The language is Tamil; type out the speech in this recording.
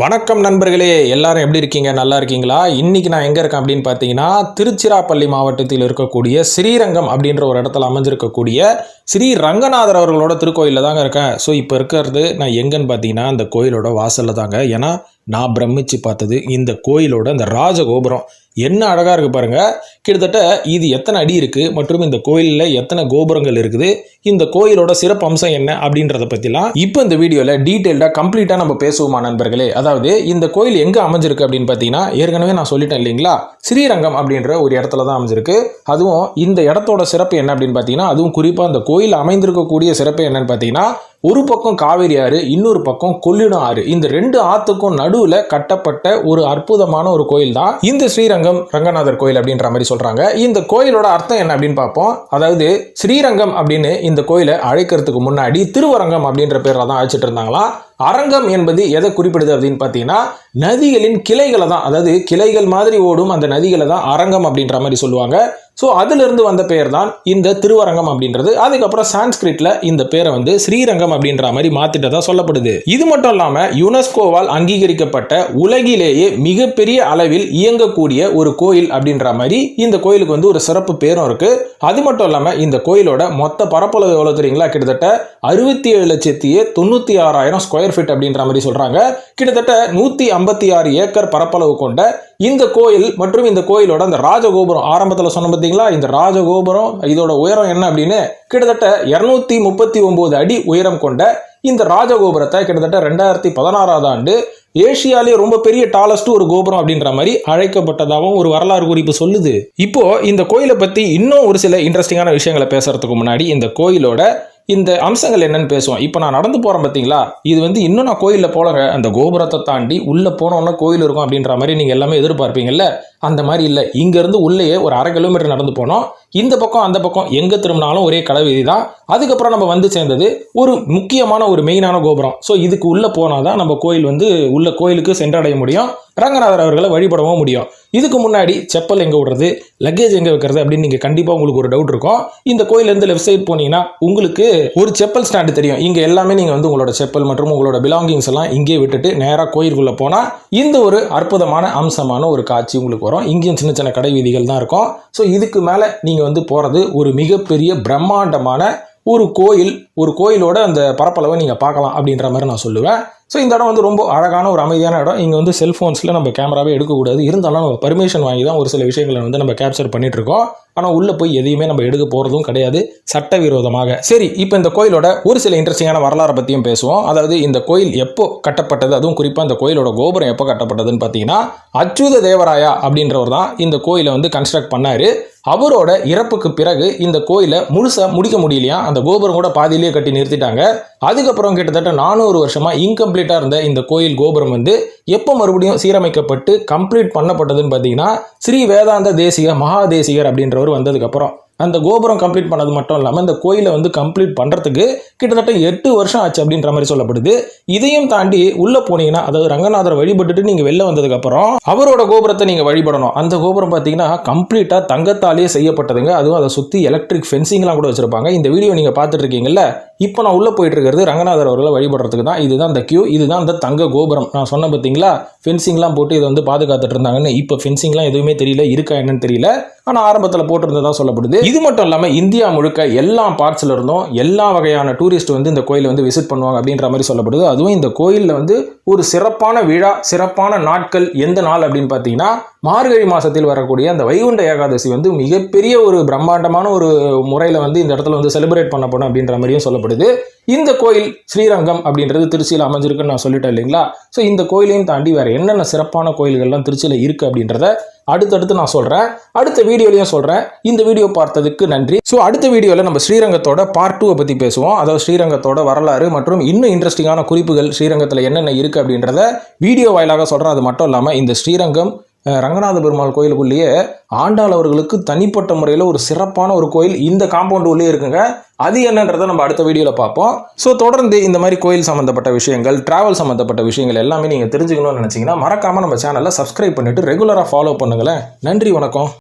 வணக்கம் நண்பர்களே, எல்லாரும் எப்படி இருக்கீங்க? நல்லா இருக்கீங்களா? இன்னைக்கு நான் எங்கே இருக்கேன் அப்படின்னு பார்த்தீங்கன்னா, திருச்சிராப்பள்ளி மாவட்டத்தில் இருக்கக்கூடிய ஸ்ரீரங்கம் அப்படின்ற ஒரு இடத்துல அமைஞ்சிருக்கக்கூடிய ஸ்ரீ ரங்கநாதர் அவர்களோட திருக்கோயிலில் தாங்க இருக்கேன். ஸோ இப்போ இருக்கிறது நான் எங்கன்னு பார்த்தீங்கன்னா, அந்த கோயிலோட வாசலில் தாங்க. ஏன்னா நான் பிரமிச்சு பார்த்தது இந்த கோயிலோட அந்த ராஜகோபுரம் என்ன அழகாக இருக்குது பாருங்கள். கிட்டத்தட்ட இது எத்தனை அடி இருக்குது மற்றும் இந்த கோயிலில் எத்தனை கோபுரங்கள் இருக்குது, இந்த கோயிலோட சிறப்பு அம்சம் என்ன அப்படின்றத பற்றிலாம் இப்போ இந்த வீடியோவில் டீட்டெயில்டாக கம்ப்ளீட்டாக நம்ம பேசுவோமா நண்பர்களே. அதாவது இந்த கோயில் எங்கே அமைஞ்சிருக்கு அப்படின்னு பார்த்தீங்கன்னா, ஏற்கனவே நான் சொல்லிட்டேன் இல்லைங்களா, ஸ்ரீரங்கம் அப்படின்ற ஒரு இடத்துல தான் அமைஞ்சிருக்கு. அதுவும் இந்த இடத்தோட சிறப்பு என்ன அப்படின்னு பார்த்தீங்கன்னா, அதுவும் குறிப்பாக அந்த கோயில் அமைந்திருக்கக்கூடிய சிறப்பு என்னன்னு பார்த்தீங்கன்னா, ஒரு பக்கம் காவேரி ஆறு, இன்னொரு பக்கம் கொள்ளிடம் ஆறு. இந்த ரெண்டு ஆத்துக்கும் நடுவில் கட்டப்பட்ட ஒரு அற்புதமான ஒரு கோயில் தான் இந்த ஸ்ரீரங்கம் ரங்கநாதர் கோயில் அப்படின்ற மாதிரி சொல்றாங்க. இந்த கோயிலோட அர்த்தம் என்ன அப்படின்னு பார்ப்போம். அதாவது ஸ்ரீரங்கம் அப்படின்னு இந்த கோயிலை அழைக்கிறதுக்கு முன்னாடி திருவரங்கம் அப்படின்ற பேர்ல தான் அழைச்சிட்டு இருந்தாங்களாம். அரங்கம் என்பது எதை குறிப்பிடுது அப்படின்னு பார்த்தீங்கன்னா, நதிகளின் கிளைகளை தான், அதாவது கிளைகள் மாதிரி ஓடும் அந்த நதிகளை தான் அரங்கம் அப்படின்ற மாதிரி சொல்லுவாங்க. ஸோ அதிலிருந்து வந்த பேர் தான் இந்த திருவரங்கம் அப்படின்றது. அதுக்கப்புறம் சான்ஸ்கிரிட்ல இந்த பேரை வந்து ஸ்ரீரங்கம் அப்படின்ற மாதிரி மாத்திட்டதா சொல்லப்படுது. இது மட்டும் இல்லாம யுனெஸ்கோவால் அங்கீகரிக்கப்பட்ட உலகிலேயே மிகப்பெரிய அளவில் இயங்கக்கூடிய ஒரு கோயில் அப்படின்ற மாதிரி இந்த கோயிலுக்கு வந்து ஒரு சிறப்பு பேரும் இருக்கு. அது மட்டும் இல்லாம இந்த கோயிலோட மொத்த பரப்பளவு எவ்வளவு தெரியுங்களா? கிட்டத்தட்ட 67,96,000 ஸ்கொயர் ஃபீட் அப்படின்ற மாதிரி சொல்றாங்க. கிட்டத்தட்ட 156 ஏக்கர் பரப்பளவு கொண்ட இந்த கோயில் மற்றும் இந்த கோயிலோட அந்த ராஜகோபுரம் ஆரம்பத்தில் சொன்ன பார்த்தீங்களா, இந்த ராஜகோபுரம் இதோட உயரம் என்ன அப்படின்னு கிட்டத்தட்ட 239 அடி உயரம் கொண்ட இந்த ராஜகோபுரத்தை கிட்டத்தட்ட 2016 ஆண்டு ஏசியாலே ரொம்ப பெரிய டாலஸ்ட் ஒரு கோபுரம் அப்படின்ற மாதிரி அழைக்கப்பட்டதாகவும் ஒரு வரலாறு குறிப்பு சொல்லுது. இப்போ இந்த கோயிலை பத்தி இன்னும் ஒரு சில இன்ட்ரெஸ்டிங்கான விஷயங்களை பேசுறதுக்கு முன்னாடி இந்த கோயிலோட இந்த அம்சங்கள் என்னன்னு பேசுவோம். இப்போ நான் நடந்து போறேன் பார்த்தீங்களா, இது வந்து இன்னும் நான் கோயிலில் போலங்க. அந்த கோபுரத்தை தாண்டி உள்ள போனோன்னா கோயில் இருக்கும் அப்படின்ற மாதிரி நீங்க எல்லாமே எதிர்பார்ப்பீங்கல்ல, அந்த மாதிரி இல்லை. இங்கேருந்து உள்ளேயே ஒரு 1/2 கிலோமீட்டர் நடந்து போனோம். இந்த பக்கம் அந்த பக்கம் எங்கே திரும்பினாலும் ஒரே கடவீதி தான். அதுக்கப்புறம் நம்ம வந்து சேர்ந்தது ஒரு முக்கியமான ஒரு மெயினான கோபுரம். ஸோ இதுக்கு உள்ளே போனால் தான் நம்ம கோயில் வந்து உள்ள கோயிலுக்கு சென்றடைய முடியும், ரங்கநாதர் அவர்களை வழிபடவும் முடியும். இதுக்கு முன்னாடி செப்பல் எங்கே விடுறது, லக்கேஜ் எங்கே வைக்கிறது அப்படின்னு நீங்கள் கண்டிப்பாக உங்களுக்கு ஒரு டவுட் இருக்கும். இந்த கோயிலேருந்து லெஃப்ட் சைட் போனீங்கன்னா உங்களுக்கு ஒரு செப்பல் ஸ்டாண்டு தெரியும். இங்கே எல்லாமே நீங்கள் வந்து உங்களோட செப்பல் மற்றும் உங்களோட பிலாங்கிங்ஸ் எல்லாம் இங்கே விட்டுட்டு நேராக கோயிலுக்குள்ளே போனால் இந்த ஒரு அற்புதமான அம்சமான ஒரு காட்சி உங்களுக்கு வரும். இங்கேயும் சின்ன சின்ன கடை வீதிகள் தான் இருக்கும். ஸோ இதுக்கு மேலே நீங்கள் வந்து போகிறது ஒரு மிகப்பெரிய பிரம்மாண்டமான ஒரு கோயில், ஒரு கோயிலோட அந்த பரப்பளவை நீங்கள் பார்க்கலாம் அப்படின்ற மாதிரி நான் சொல்லுவேன். ஸோ இந்த இடம் வந்து ரொம்ப அழகான ஒரு அமைதியான இடம். இங்கே வந்து செல்ஃபோன்ஸில் நம்ம கேமராவே எடுக்கக்கூடாது. இருந்தாலும் நம்ம பர்மிஷன் வாங்கி தான் ஒரு சில விஷயங்களை வந்து நம்ம கேப்சர் பண்ணிட்டு இருக்கோம். ஆனால் உள்ளே போய் எதையுமே நம்ம எடுக்க போகிறதும் கிடையாது சட்டவிரோதமாக. சரி, இப்போ இந்த கோயிலோட ஒரு சில இன்ட்ரெஸ்டிங்கான வரலாறை பற்றியும் பேசுவோம். அதாவது இந்த கோயில் எப்போ கட்டப்பட்டது, அதுவும் குறிப்பாக இந்த கோயிலோட கோபுரம் எப்போ கட்டப்பட்டதுன்னு பார்த்தீங்கன்னா, அச்சுத தேவராயா அப்படின்றவர் தான் இந்த கோயிலை வந்து கன்ஸ்ட்ரக்ட் பண்ணாரு. அவரோட இறப்புக்கு பிறகு இந்த கோயிலை முழுசாக முடிக்க முடியலையா, அந்த கோபுரம் கூட பாதியிலேயே கட்டி நிறுத்திட்டாங்க. அதுக்கப்புறம் கிட்டத்தட்ட 400 வருஷமா இன்கம்ப்ளீட்டாக இருந்த இந்த கோயில் கோபுரம் வந்து எப்போ மறுபடியும் சீரமைக்கப்பட்டு கம்ப்ளீட் பண்ணப்பட்டதுன்னு பார்த்தீங்கன்னா, ஸ்ரீ வேதாந்த தேசிக மகாதேசிகர் அப்படின்றவர் வந்ததுக்கப்புறம் அந்த கோபுரம் கம்ப்ளீட் பண்ணது மட்டும் இல்லாமல் இந்த கோயிலை வந்து கம்ப்ளீட் பண்ணுறதுக்கு கிட்டத்தட்ட 8 வருஷம் ஆச்சு அப்படின்ற மாதிரி சொல்லப்படுது. இதையும் தாண்டி உள்ளே போனீங்கன்னா, அதாவது ரங்கநாதரை வழிபட்டுட்டு நீங்கள் வெளில வந்ததுக்கப்புறம் அவரோட கோபுரத்தை நீங்கள் வழிபடணும். அந்த கோபுரம் பார்த்தீங்கன்னா கம்ப்ளீட்டாக தங்கத்தாலேயே செய்யப்பட்டதுங்க. அதுவும் அதை சுற்றி எலக்ட்ரிக் ஃபென்சிங்லாம் கூட வச்சுருப்பாங்க. இந்த வீடியோ நீங்கள் பார்த்துட்டு இருக்கீங்கல்ல, இப்போ நான் உள்ளே போயிட்டு இருக்கிறது ரங்கநாதர் அவர்களை வழிபடுறதுக்கு தான். இதுதான் அந்த கியூ, இதுதான் அந்த தங்க கோபுரம். நான் சொன்ன பார்த்தீங்களா, ஃபென்சிங்லாம் போட்டு இதை வந்து பாதுகாத்துட்டு இருந்தாங்கன்னு. இப்போ ஃபென்சிங்லாம் எதுவுமே தெரியல, இருக்கா என்னன்னு தெரியல. ஆனால் ஆரம்பத்தில் போட்டிருந்ததா சொல்லப்படுது. இது மட்டும் இல்லாமல் இந்தியா முழுக்க எல்லா பார்ட்ஸ்ல இருந்தும் எல்லா வகையான டூரிஸ்ட் வந்து இந்த கோயிலை வந்து விசிட் பண்ணுவாங்க அப்படின்ற மாதிரி சொல்லப்படுது. அதுவும் இந்த கோயிலில் வந்து ஒரு சிறப்பான விழா, சிறப்பான நாட்கள் எந்த நாள் அப்படின்னு பார்த்தீங்கன்னா, மார்கழி மாசத்தில் வரக்கூடிய அந்த வைகுண்ட ஏகாதசி வந்து மிகப்பெரிய ஒரு பிரம்மாண்டமான ஒரு முறையில் வந்து இந்த இடத்துல வந்து செலிப்ரேட் பண்ணப்படும் அப்படின்ற மாதிரியும் சொல்லப்படுது. இந்த கோயில் ஸ்ரீரங்கம் அப்படின்றது திருச்சியில் அமைஞ்சிருக்குன்னு நான் சொல்லிட்டேன் இல்லைங்களா. ஸோ இந்த கோயிலையும் தாண்டி வேற என்னென்ன சிறப்பான கோயில்கள்லாம் திருச்சியில் இருக்கு அப்படின்றத அடுத்தடுத்து நான் சொல்கிறேன், அடுத்த வீடியோலையும் சொல்கிறேன். இந்த வீடியோ பார்த்ததுக்கு நன்றி. ஸோ அடுத்த வீடியோவில் நம்ம ஸ்ரீரங்கத்தோட பார்ட் 2 பற்றி பேசுவோம். அதாவது ஸ்ரீரங்கத்தோட வரலாறு மற்றும் இன்னும் இன்ட்ரெஸ்டிங்கான குறிப்புகள் ஸ்ரீரங்கத்தில் என்னென்ன இருக்குது அப்படின்றத வீடியோ வாயிலாக சொல்கிறேன். அது மட்டும் இல்லாமல் இந்த ஸ்ரீரங்கம் ரங்கநாத பெருமாள் கோயிலுக்குள்ளேயே ஆண்டாள் அவர்களுக்கு தனிப்பட்ட முறையில் ஒரு சிறப்பான ஒரு கோயில் இந்த காம்பவுண்ட் உள்ளே இருக்குங்க. அது என்னன்றதை நம்ம அடுத்த வீடியோவில் பார்ப்போம். ஸோ தொடர்ந்து இந்த மாதிரி கோயில் சம்மந்தப்பட்ட விஷயங்கள், டிராவல் சம்மந்தப்பட்ட விஷயங்கள் எல்லாமே நீங்கள் தெரிஞ்சுக்கணும்னு நினச்சிங்கன்னா மறக்காமல் நம்ம சேனலை சப்ஸ்கிரைப் பண்ணிவிட்டு ரெகுலராக ஃபாலோ பண்ணுங்களேன். நன்றி, வணக்கம்.